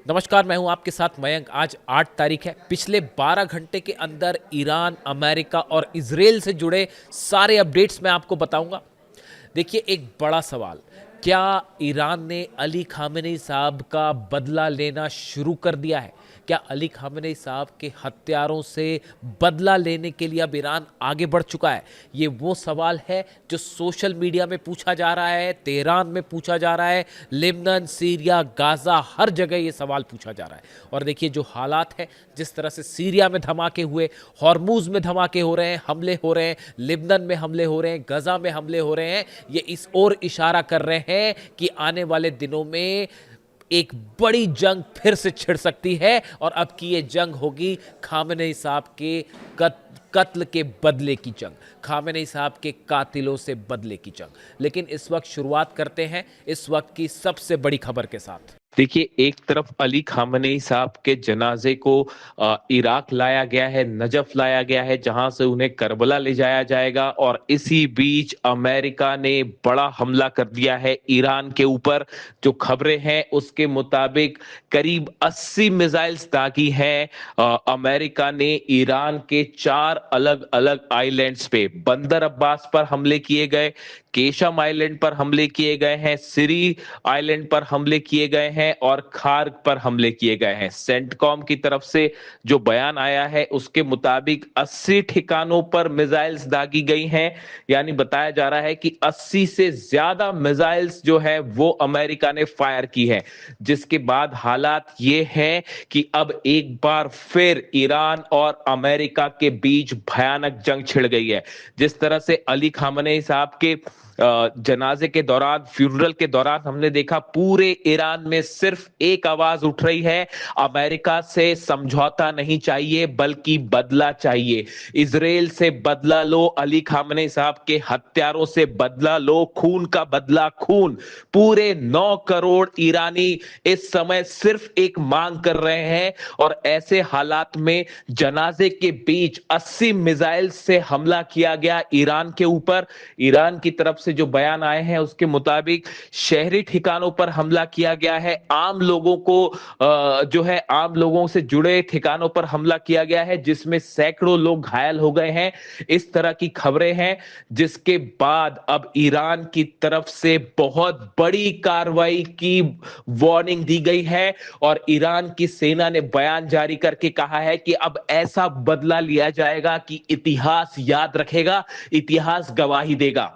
नमस्कार, मैं हूं आपके साथ मयंक। आज 8 तारीख है। पिछले 12 घंटे के अंदर ईरान, अमेरिका और इजराइल से जुड़े सारे अपडेट्स मैं आपको बताऊंगा। देखिए, एक बड़ा सवाल, क्या ईरान ने अली खामेनी साहब का बदला लेना शुरू कर दिया है? क्या अली खामेनी साहब के हत्यारों से बदला लेने के लिए अब ईरान आगे बढ़ चुका है? ये वो सवाल है जो सोशल मीडिया में पूछा जा रहा है, तेहरान में पूछा जा रहा है, लेबनान, सीरिया, गाजा, हर जगह ये सवाल पूछा जा रहा है। और देखिए, जो हालात है, जिस तरह से सीरिया में धमाके हुए, हॉर्मुज में धमाके हो रहे हैं, हमले हो रहे हैं, लेबनान में हमले हो रहे हैं, गजा में हमले हो रहे हैं, ये इस ओर इशारा कर रहे हैं कि आने वाले दिनों में एक बड़ी जंग फिर से छिड़ सकती है। और अब की ये जंग होगी खामेनी साहब के कत्ल के बदले की जंग, खामेनी साहब के कातिलों से बदले की जंग। लेकिन इस वक्त शुरुआत करते हैं इस वक्त की सबसे बड़ी खबर के साथ। देखिए, एक तरफ अली खामनेई साहब के जनाजे को इराक लाया गया है, नजफ लाया गया है, जहां से उन्हें करबला ले जाया जाएगा। और इसी बीच अमेरिका ने बड़ा हमला कर दिया है ईरान के ऊपर। जो खबरें हैं उसके मुताबिक करीब 80 मिसाइल्स दागी हैं अमेरिका ने ईरान के 4 अलग अलग आइलैंड्स पे। बंदर अब्बास पर हमले किए गए, केशम आइलैंड पर हमले किए गए हैं, सिरी आइलैंड पर हमले किए गए हैं और खार्ग पर हमले किए गए हैं। सेंटकॉम की तरफ से जो बयान आया है उसके मुताबिक 80 ठिकानों पर मिसाइल्स दागी गई हैं। यानी बताया जा रहा है कि 80 से ज्यादा मिसाइल्स जो है वो अमेरिका ने फायर की है। जिसके बाद हालात ये हैं कि अब एक बार फिर ईरान और अमेरिका के बीच भयानक जंग छिड़ गई है। जिस तरह से अली खामनेई साहब के जनाजे के दौरान, फ्यूनरल के दौरान हमने देखा पूरे ईरान में सिर्फ एक आवाज उठ रही है, अमेरिका से समझौता नहीं चाहिए बल्कि बदला चाहिए। इजराइल से बदला लो, अली खामनेई साहब के हत्यारों से बदला लो, खून का बदला खून। पूरे 9 करोड़ ईरानी इस समय सिर्फ एक मांग कर रहे हैं। और ऐसे हालात में जनाजे के बीच 80 मिसाइल से हमला किया गया ईरान के ऊपर। ईरान की तरफ से जो बयान आए हैं उसके मुताबिक शहरी ठिकानों पर हमला किया गया है, आम लोगों को जो है आम लोगों से जुड़े ठिकानों पर हमला किया गया है, जिसमें सैकड़ों लोग घायल हो गए हैं। इस तरह की खबरें हैं। जिसके बाद अब ईरान की तरफ से बहुत बड़ी कार्रवाई की वार्निंग दी गई है और ईरान की सेना ने बयान जारी करके कहा है कि अब ऐसा बदला लिया जाएगा कि इतिहास याद रखेगा, इतिहास गवाही देगा।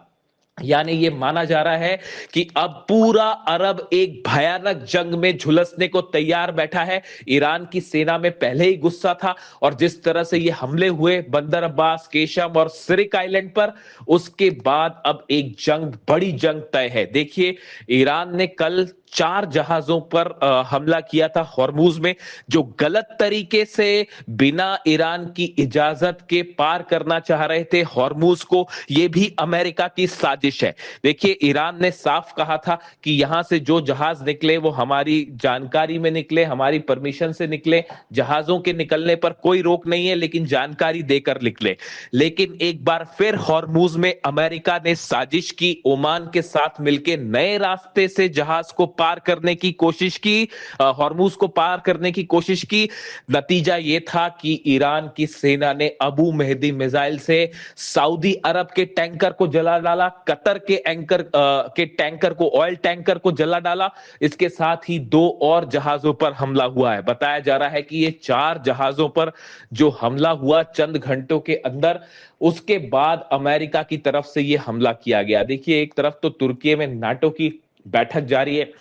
यानी ये माना जा रहा है कि अब पूरा अरब एक भयानक जंग में झुलसने को तैयार बैठा है। ईरान की सेना में पहले ही गुस्सा था और जिस तरह से ये हमले हुए बंदर अब्बास, केशम और सिरिक आइलैंड पर, उसके बाद अब एक जंग, बड़ी जंग तय है। देखिए, ईरान ने कल 4 जहाजों पर हमला किया था हॉर्मुज में, जो गलत तरीके से बिना ईरान की इजाजत के पार करना चाह रहे थे हॉर्मुज को। यह भी अमेरिका की साजिश है। देखिए, ईरान ने साफ कहा था कि यहां से जो जहाज निकले वो हमारी जानकारी में निकले, हमारी परमिशन से निकले। जहाजों के निकलने पर कोई रोक नहीं है, लेकिन जानकारी देकर निकले। लेकिन एक बार फिर हॉर्मुज में अमेरिका ने साजिश की, ओमान के साथ मिलकर नए रास्ते से जहाज को पार करने की कोशिश की, हॉर्मुज को पार करने की कोशिश की। नतीजा यह था कि ईरान की सेना ने अबू मेहदी मिसाइल से सऊदी अरब के टैंकर को जला डाला, कतर के टैंकर को, ऑयल टैंकर को जला डाला। इसके साथ ही 2 और जहाजों पर हमला हुआ है। बताया जा रहा है कि ये 4 जहाजों पर जो हमला हुआ चंद घंटों के अंदर, उसके बाद अमेरिका की तरफ से यह हमला किया गया। देखिए, एक तरफ तो तुर्की में नाटो की बैठक जारी है,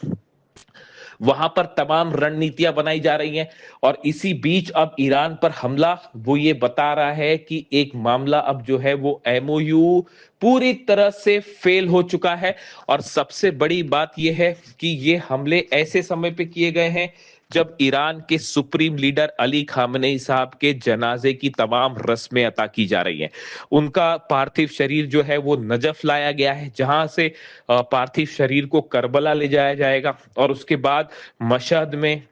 वहां पर तमाम रणनीतियां बनाई जा रही हैं। और इसी बीच अब ईरान पर हमला, वो ये बता रहा है कि एक मामला अब जो है वो एमओयू पूरी तरह से फेल हो चुका है। और सबसे बड़ी बात यह है कि ये हमले ऐसे समय पे किए गए हैं जब ईरान के सुप्रीम लीडर अली खामनेई साहब के जनाजे की तमाम रस्में अता की जा रही हैं। उनका पार्थिव शरीर जो है वो नजफ लाया गया है, जहां से पार्थिव शरीर को करबला ले जाया जाएगा और उसके बाद मशहद में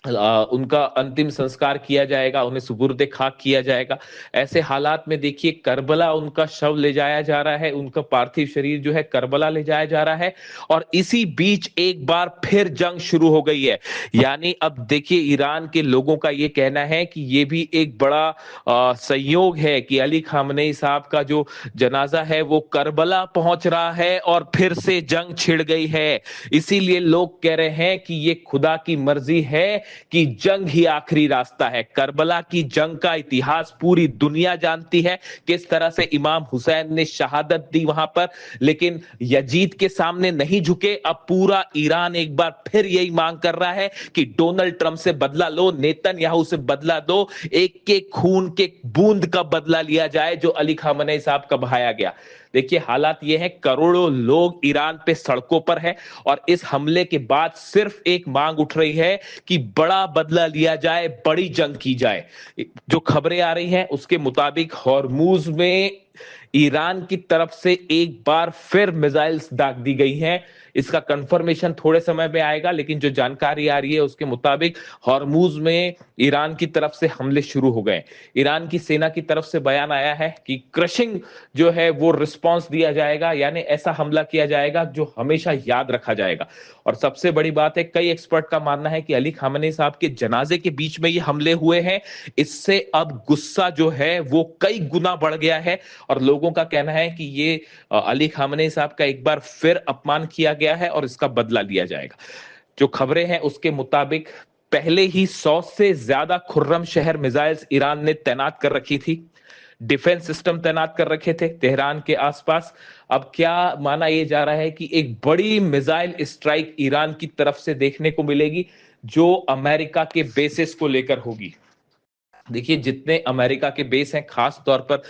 उनका अंतिम संस्कार किया जाएगा, उन्हें सुपुर्द खाक किया जाएगा। ऐसे हालात में देखिए करबला उनका शव ले जाया जा रहा है, उनका पार्थिव शरीर जो है करबला ले जाया जा रहा है और इसी बीच एक बार फिर जंग शुरू हो गई है। यानी अब देखिए ईरान के लोगों का ये कहना है कि ये भी एक बड़ा संयोग है कि अली खामनेई साहब का जो जनाजा है वो करबला पहुंच रहा है और फिर से जंग छिड़ गई है। इसीलिए लोग कह रहे हैं कि ये खुदा की मर्जी है कि जंग ही आखिरी रास्ता है। करबला की जंग का इतिहास पूरी दुनिया जानती है, किस तरह से इमाम हुसैन ने शहादत दी वहां पर, लेकिन यजीद के सामने नहीं झुके। अब पूरा ईरान एक बार फिर यही मांग कर रहा है कि डोनाल्ड ट्रंप से बदला लो, नेतन्याहू से बदला दो, एक के खून के बूंद का बदला लिया जाए जो अली खामनेई साहब का बहाया गया। देखिए हालात ये है, करोड़ों लोग ईरान पे सड़कों पर है और इस हमले के बाद सिर्फ एक मांग उठ रही है कि बड़ा बदला लिया जाए, बड़ी जंग की जाए। जो खबरें आ रही हैं उसके मुताबिक हॉर्मूज में ईरान की तरफ से एक बार फिर मिसाइल्स दाग दी गई हैं। इसका कंफर्मेशन थोड़े समय में आएगा, लेकिन जो जानकारी आ रही है उसके मुताबिक हॉर्मूज में ईरान की तरफ से हमले शुरू हो गए। ईरान की सेना की तरफ से बयान आया है कि क्रशिंग जो है वो रिस्पांस दिया जाएगा, यानी ऐसा हमला किया जाएगा जो हमेशा याद रखा जाएगा। और सबसे बड़ी बात है, कई एक्सपर्ट का मानना है कि अली खामनेई साहब के जनाजे के बीच में ये हमले हुए हैं, इससे अब गुस्सा जो है वो कई गुना बढ़ गया है और लोगों का कहना है कि ये अली खामनेई साहब का एक बार फिर अपमान किया गया है और इसका बदला लिया जाएगा। जो खबरें हैं उसके मुताबिक पहले ही 100 से ज्यादा खुर्रम शहर मिसाइल्स ईरान ने तैनात कर रखी थी, डिफेंस सिस्टम तैनात कर रखे थे तेहरान के आसपास। अब क्या माना यह जा रहा है कि एक बड़ी मिसाइल स्ट्राइक ईरान की तरफ से देखने को मिलेगी जो अमेरिका के बेसिस को लेकर होगी। देखिए जितने अमेरिका के बेस हैं, खास तौर पर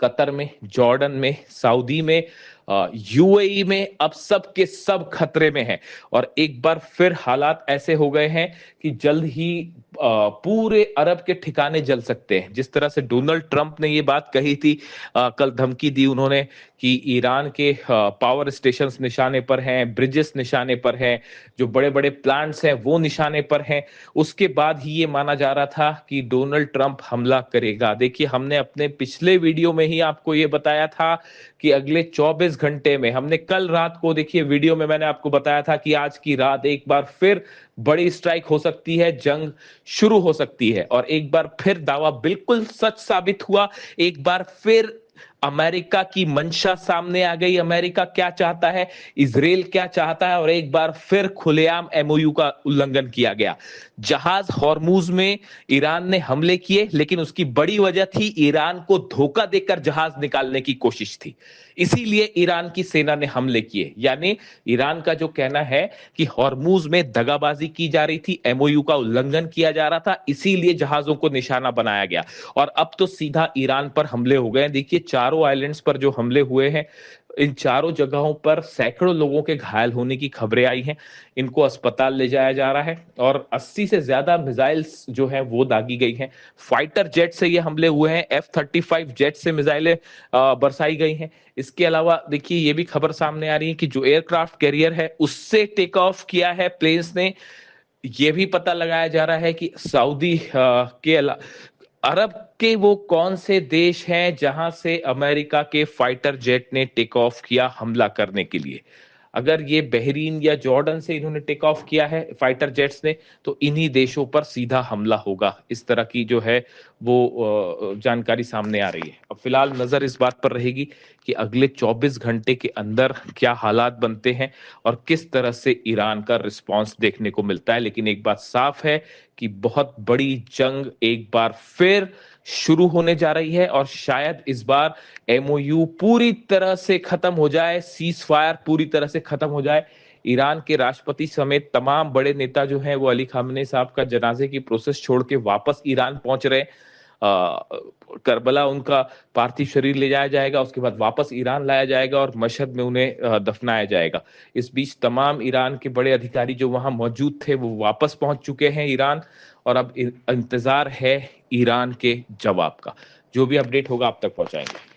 कतर में, जॉर्डन में, सऊदी में, यूएई में, अब सब के सब खतरे में हैं और एक बार फिर हालात ऐसे हो गए हैं कि जल्द ही पूरे अरब के ठिकाने जल सकते हैं। जिस तरह से डोनाल्ड ट्रंप ने ये बात कही थी, कल धमकी दी उन्होंने कि ईरान के पावर स्टेशंस निशाने पर हैं, ब्रिजेस निशाने पर हैं, जो बड़े बड़े प्लांट्स हैं वो निशाने पर हैं। उसके बाद ही ये माना जा रहा था कि डोनाल्ड ट्रंप हमला करेगा। देखिए हमने अपने पिछले वीडियो में ही आपको ये बताया था कि अगले 24 घंटे में, हमने कल रात को देखिए वीडियो में मैंने आपको बताया था कि आज की रात एक बार फिर बड़ी स्ट्राइक हो सकती है, जंग शुरू हो सकती है और एक बार फिर दावा बिल्कुल सच साबित हुआ। एक बार फिर अमेरिका की मंशा सामने आ गई, अमेरिका क्या चाहता है, इजराइल क्या चाहता है और एक बार फिर खुलेआम एमओयू का उल्लंघन किया गया। जहाज हॉर्मूज में ईरान ने हमले किए, लेकिन उसकी बड़ी वजह थी ईरान को धोखा देकर जहाज निकालने की कोशिश थी, इसीलिए ईरान की सेना ने हमले किए। यानी ईरान का जो कहना है कि हॉर्मूज में दगाबाजी की जा रही थी, एमओयू का उल्लंघन किया जा रहा था, इसीलिए जहाजों को निशाना बनाया गया और अब तो सीधा ईरान पर हमले हो गए। देखिए चारों आइलैंड्स पर जो हमले हुए हैं, इन चारों जगहों पर सैकड़ों लोगों के घायल होने की खबरें आई हैं। इनको अस्पताल ले जाया जा रहा है और 80 से ज्यादा मिसाइल्स जो हैं वो दागी गई हैं। फाइटर जेट से ये हमले हुए हैं, F-35 जेट से मिसाइलें बरसाई गई हैं। इसके अलावा देखिए ये भी खबर सामने आ रही है कि जो एयरक्राफ्ट कैरियर है उससे टेक ऑफ किया है प्लेन्स ने। ये भी पता लगाया जा रहा है कि सऊदी के अरब के वो कौन से देश हैं जहां से अमेरिका के फाइटर जेट ने टेक ऑफ किया हमला करने के लिए। अगर ये बहरीन या जॉर्डन से इन्होंने टेक ऑफ किया है फाइटर जेट्स ने, तो इन्हीं देशों पर सीधा हमला होगा। इस तरह की जो है वो जानकारी सामने आ रही है। अब फिलहाल नजर इस बात पर रहेगी कि अगले 24 घंटे के अंदर क्या हालात बनते हैं और किस तरह से ईरान का रिस्पांस देखने को मिलता है। लेकिन एक बात साफ है कि बहुत बड़ी जंग एक बार फिर शुरू होने जा रही है और शायद इस बार एमओयू पूरी तरह से खत्म हो जाए, सीज फायर पूरी तरह से खत्म हो जाए। ईरान के राष्ट्रपति समेत तमाम बड़े नेता जो हैं वो अली खामनेई साहब का जनाजे की प्रोसेस छोड़ के वापस ईरान पहुंच रहे हैं। करबला उनका पार्थिव शरीर ले जाया जाएगा, उसके बाद वापस ईरान लाया जाएगा और मशहद में उन्हें दफनाया जाएगा। इस बीच तमाम ईरान के बड़े अधिकारी जो वहां मौजूद थे वो वापस पहुंच चुके हैं ईरान और अब इंतजार है ईरान के जवाब का। जो भी अपडेट होगा आप तक पहुंचाएंगे।